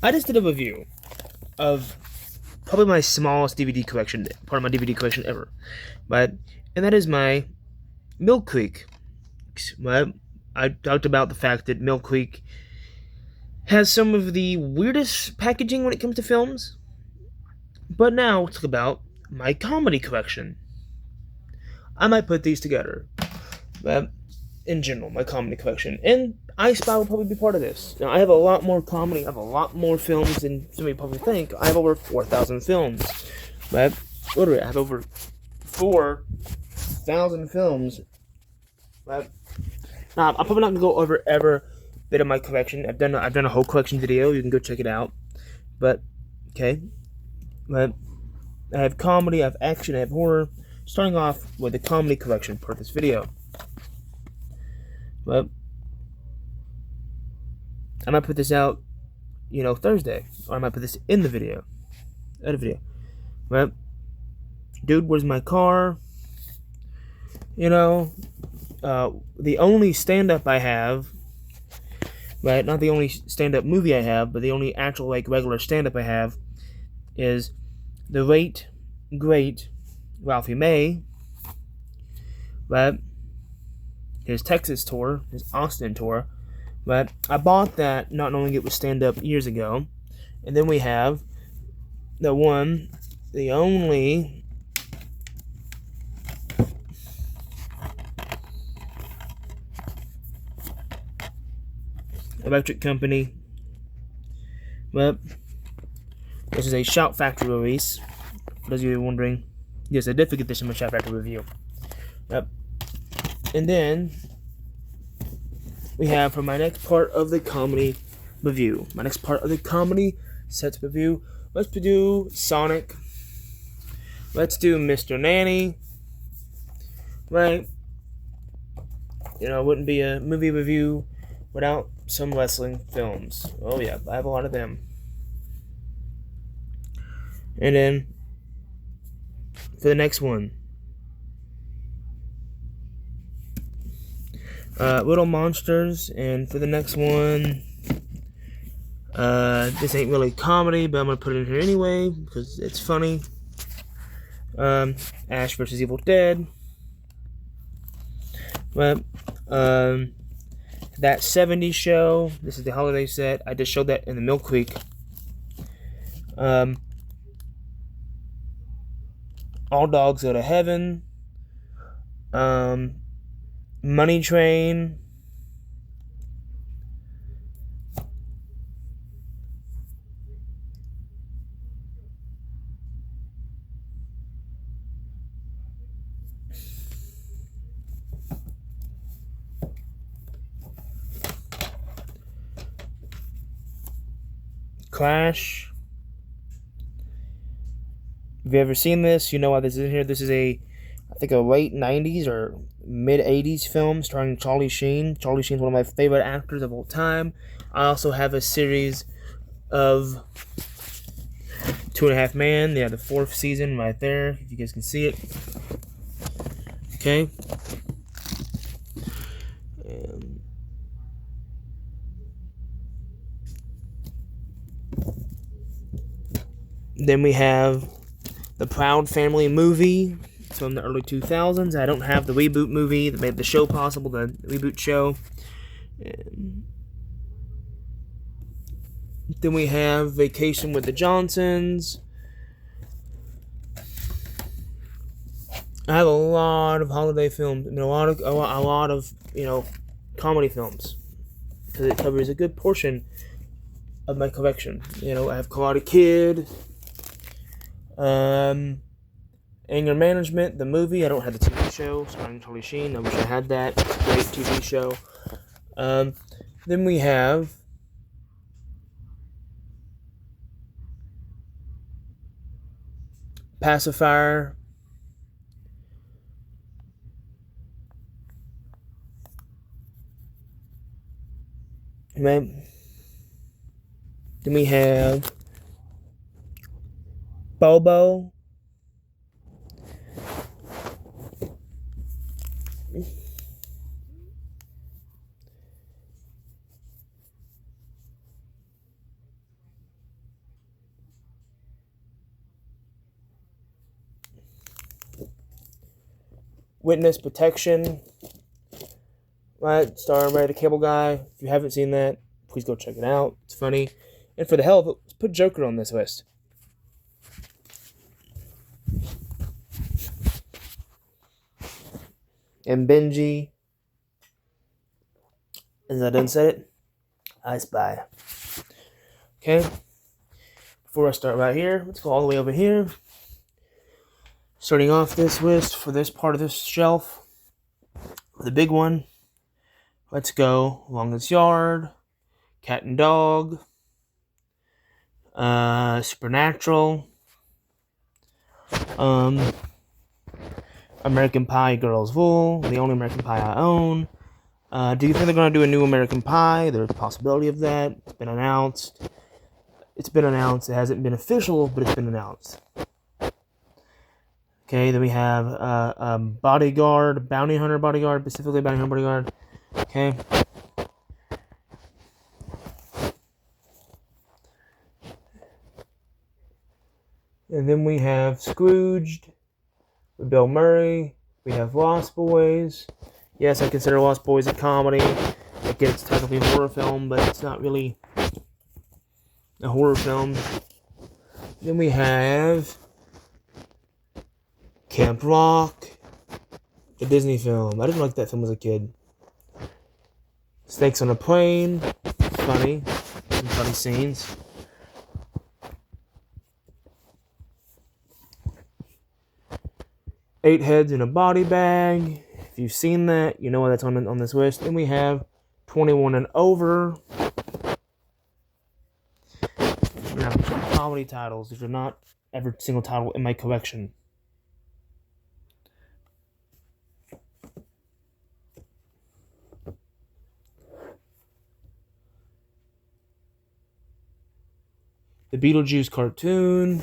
I just did a review of probably my smallest DVD collection, part of my DVD collection ever, but and that is my Mill Creek. But I talked about the fact that Mill Creek has some of the weirdest packaging when it comes to films. But now let's talk about my comedy collection. I might put these together. But in general, my comedy collection. And I Spy will probably be part of this. Now, I have a lot more comedy, I have a lot more films than some people probably think. I have over 4,000 films. But literally, I have over 4,000 films. But now, I'm probably not gonna go over every bit of my collection. I've done a whole collection video. You can go check it out. But okay, but I have comedy, I have action, I have horror. Starting off with the comedy collection for this video. But I might put this out, Thursday, or I might put this in the video, But dude, where's my car? The only stand-up I have, right? Not the only stand-up movie I have, but the only actual regular stand-up I have is the late great Ralphie May, right? His Texas tour, his Austin tour. But I bought that not knowing it was stand up years ago. And then we have the one, the only electric company. But this is a Shout Factory release. For those of you who are wondering, yes, I did forget this in my Shout Factory review. Yep. And then we have for my next part of the comedy review, set review, let's do Sonic. Let's do Mr. Nanny. Right? It wouldn't be a movie review without some wrestling films. Oh yeah, I have a lot of them. And then for the next one, Little Monsters. And for the next one, this ain't really comedy, but I'm gonna put it in here anyway because it's funny. Ash vs. Evil Dead. But that 70s show. This is the holiday set. I just showed that in the Mill Creek. All Dogs Go to Heaven. Money Train. Clash. If you've ever seen this, you know why this is in here. This is I think a late 90s or mid 80s film starring Charlie Sheen. Charlie Sheen's one of my favorite actors of all time. I also have a series of Two and a Half Men. Yeah, the 4th season right there, if you guys can see it. Okay. Then we have the Proud Family movie from the early 2000s. I don't have the reboot movie that made the show possible, the reboot show. And then we have Vacation with the Johnsons. I have a lot of holiday films. I mean, a lot of comedy films because it covers a good portion of my collection. I have Karate Kid. Anger Management, the movie. I don't have the TV show starring Charlie Sheen. I wish I had that great TV show. Then we have Pacifier. Then we have Bobo. Witness Protection. Right, starring Ray the Cable Guy. If you haven't seen that, please go check it out. It's funny. And for the hell of it, let's put Joker on this list. And Benji. As I done said it, I spy. Okay. Before I start right here, let's go all the way over here. Starting off this list for this part of this shelf, the big one. Let's go Longest Yard, Cat and Dog, Supernatural, American Pie Girls Wool, the only American Pie I own. Do you think they're going to do a new American Pie? There's a possibility of that. It's been announced. It hasn't been official, but it's been announced. Okay, then we have Bodyguard, Bounty Hunter Bodyguard, specifically Bounty Hunter Bodyguard. Okay. And then we have Scrooged with Bill Murray. We have Lost Boys. Yes, I consider Lost Boys a comedy. Like, it's technically a horror film, but it's not really a horror film. Then we have Camp Rock, the Disney film. I didn't like that film as a kid. Snakes on a Plane, funny, some funny scenes. Eight Heads in a Body Bag. If you've seen that, you know why that's on this list. Then we have 21 and Over. Now, comedy titles. These are not every single title in my collection. The Beetlejuice cartoon.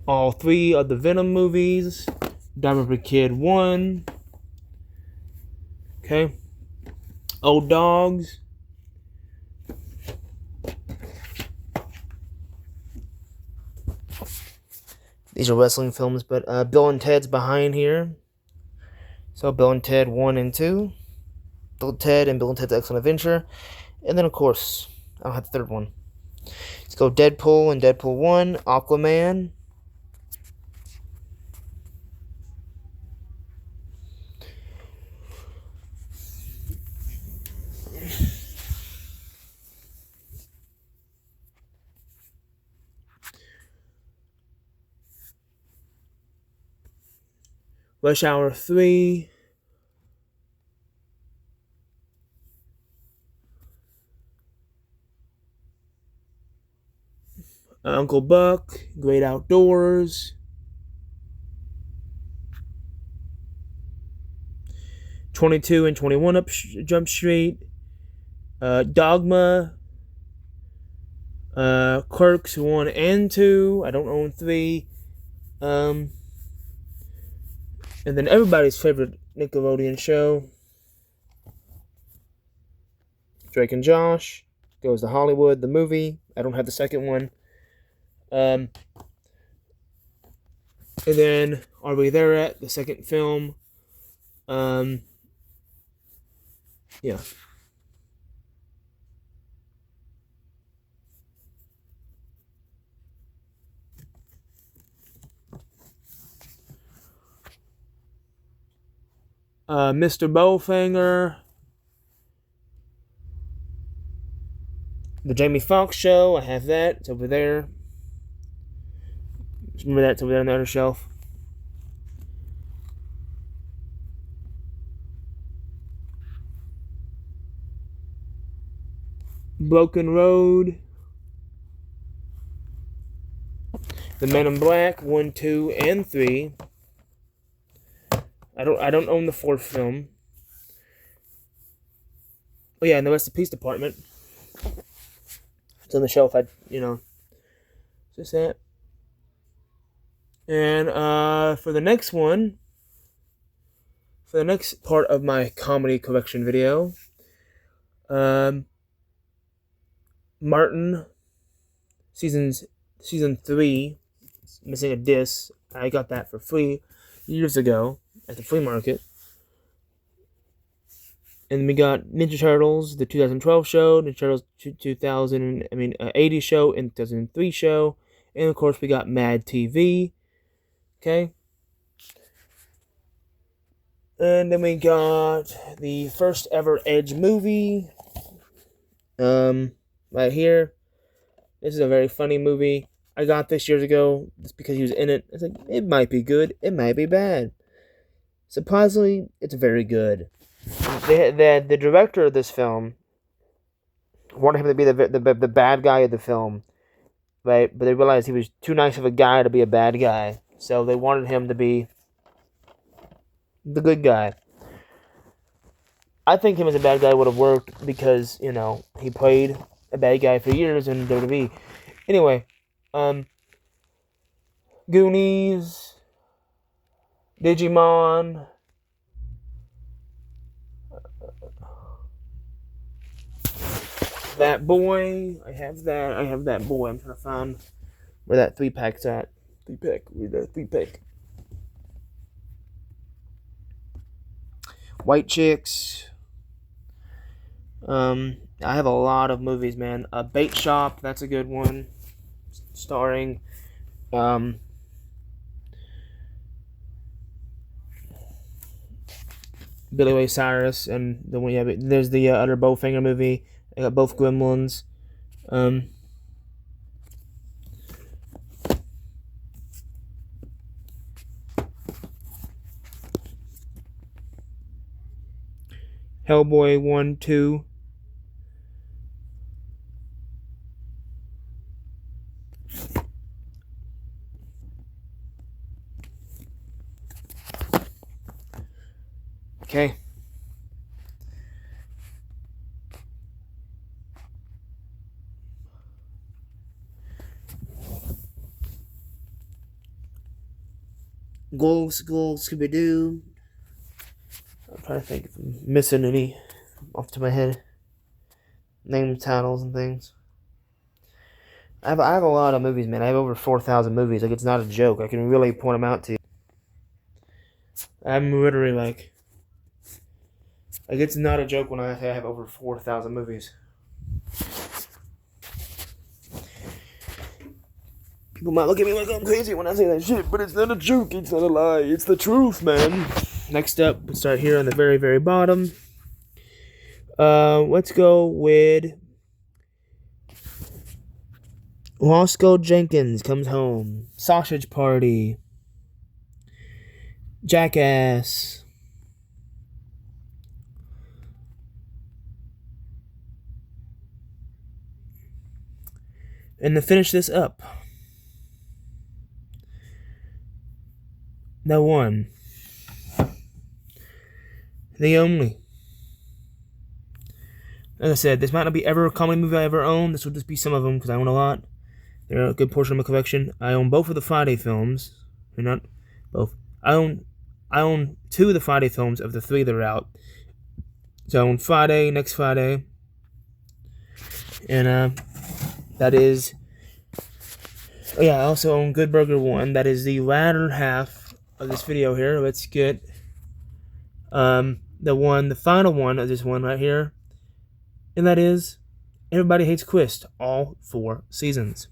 All three of the Venom movies. Diamond Kid 1. Okay. Old Dogs. These are wrestling films, but Bill and Ted's behind here. So Bill and Ted 1 and 2. Bill and Ted and Bill and Ted's Excellent Adventure. And then, of course, I don't have the third one. Let's go Deadpool and Deadpool 1. Aquaman. Rush Hour 3. Uncle Buck. Great Outdoors. 22 and 21 Up Jump Street. Dogma. Clerks 1 and 2. I don't own 3. And then everybody's favorite Nickelodeon show, Drake and Josh, Goes to Hollywood, the movie. I don't have the second one. And then Are We There At, the second film. Yeah. Mr. Bowfinger, The Jamie Foxx Show, I have that, it's over there. Remember that, it's over there on the other shelf. Broken Road, The Men in Black 1, 2, and 3. I don't own the fourth film. Oh yeah, and the Rest in Peace department. It's on the shelf. Just that. And for the next one, for the next part of my comedy collection video, Um, Martin season 3, missing a disc. I got that for free years ago at the flea market. And we got Ninja Turtles, the 2012 show, Ninja Turtles 80 show, and 2003 show, and of course we got Mad TV. Okay. And then we got the first ever Edge movie. Right here. This is a very funny movie. I got this years ago just because he was in it. It's like, it might be good, it might be bad. Surprisingly, it's very good. The director of this film wanted him to be the bad guy of the film, right? But they realized he was too nice of a guy to be a bad guy, so they wanted him to be the good guy. I think him as a bad guy would have worked because, he played a bad guy for years in WWE. Anyway, Goonies, Digimon, that boy. I have that boy. I'm trying to find where that 3-pack's at. 3-pack. Where's that 3-pack? White Chicks. I have a lot of movies, man. Bait Shop, that's a good one. Starring, Billy Ray Cyrus, and the one, there's the other Bowfinger movie. I got both Gremlins. Hellboy 1, 2. Okay. Scooby-Doo. I'm trying to think if I'm missing any off to my head. Name titles and things. I have a lot of movies, man. I have over 4,000 movies. Like, it's not a joke. I can really point them out to you. I'm literally like it's not a joke when I say I have over 4,000 movies. People might look at me like I'm crazy when I say that shit, but it's not a joke. It's not a lie. It's the truth, man. Next up, we'll start here on the very, very bottom. Let's go with Roscoe Jenkins Comes Home, Sausage Party, Jackass, and to finish this up, the one, the only. Like I said, this might not be ever a comedy movie I ever own. This will just be some of them because I own a lot. They're a good portion of my collection. I own both of the Friday films. They're not both. I own 2 of the Friday films of the 3 that are out. So I own Friday, next Friday. And that is... Oh yeah, I also own Good Burger 1. That is the latter half of this video here. Let's get the final one of this one right here. And that is Everybody Hates Chris, all 4 seasons.